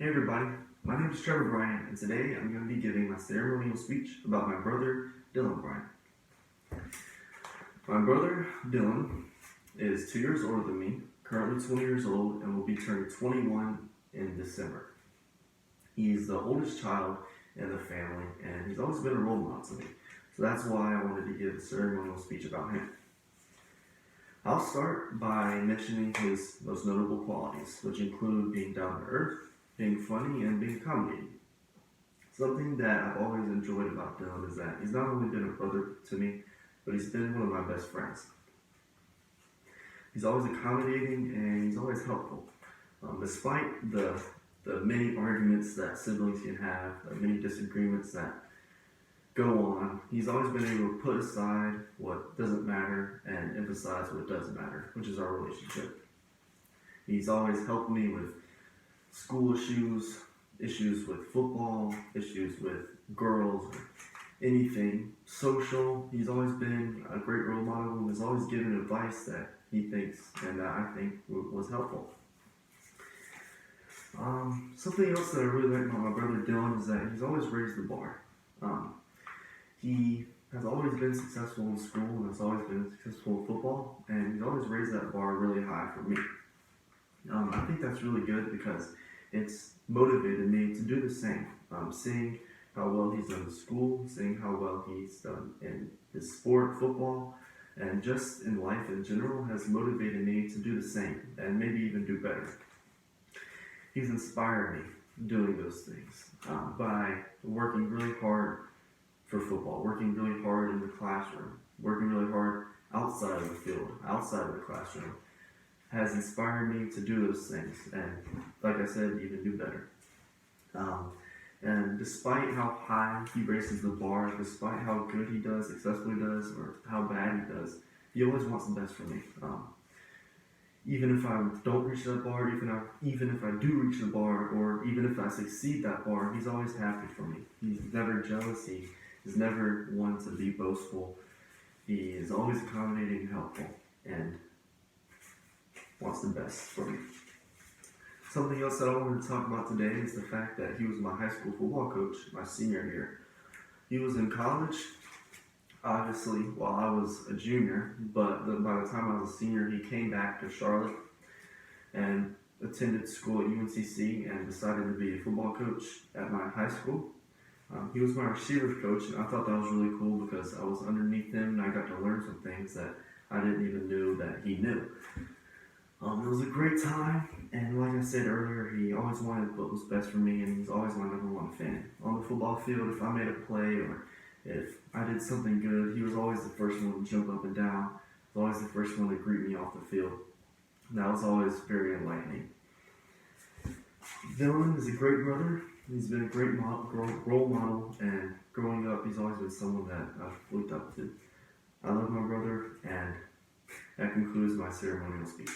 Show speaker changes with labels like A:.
A: Hey everybody, my name is Trevor Bryant, and today I'm going to be giving my ceremonial speech about my brother, Dylan Bryant. My brother, Dylan, is 2 years older than me, currently 20 years old, and will be turning 21 in December. He's the oldest child in the family, and he's always been a role model to me, so that's why I wanted to give a ceremonial speech about him. I'll start by mentioning his most notable qualities, which include being down to earth, being funny, and being accommodating. Something that I've always enjoyed about Dylan is that he's not only been a brother to me, but he's been one of my best friends. He's always accommodating and he's always helpful. Despite the many arguments that siblings can have, the many disagreements that go on, he's always been able to put aside what doesn't matter and emphasize what does matter, which is our relationship. He's always helped me with school issues with football, issues with girls, anything social. He's always been a great role model and has always given advice that he thinks and that I think was helpful. Something else that I really like about my brother Dylan is that he's always raised the bar. He has always been successful in school and has always been successful in football, and he's always raised that bar really high for me. I think that's really good because it's motivated me to do the same. Seeing how well he's done in school, seeing how well he's done in his sport, football, and just in life in general has motivated me to do the same and maybe even do better. He's inspired me doing those things by working really hard for football, working really hard in the classroom, working really hard outside of the field, outside of the classroom, has inspired me to do those things, and like I said, even do better. And despite how high he raises the bar, despite how good he does, successfully does, or how bad he does, he always wants the best for me. Even if I don't reach that bar, even if I do reach the bar, or even if I succeed that bar, he's always happy for me. He's never jealous. He is never one to be boastful. He is always accommodating and helpful, and wants the best for me. Something else that I wanted to talk about today is the fact that he was my high school football coach my senior year. He was in college, obviously, while I was a junior, but by the time I was a senior, he came back to Charlotte and attended school at UNCC and decided to be a football coach at my high school. He was my receivers coach, and I thought that was really cool because I was underneath him and I got to learn some things that I didn't even know that he knew. It was a great time, and like I said earlier, he always wanted what was best for me, and he's always my number one fan. On the football field, if I made a play or if I did something good, he was always the first one to jump up and down. He was always the first one to greet me off the field. And that was always very enlightening. Dylan is a great brother. He's been a great role model, and growing up, he's always been someone that I've looked up to. I love my brother, and that concludes my ceremonial speech.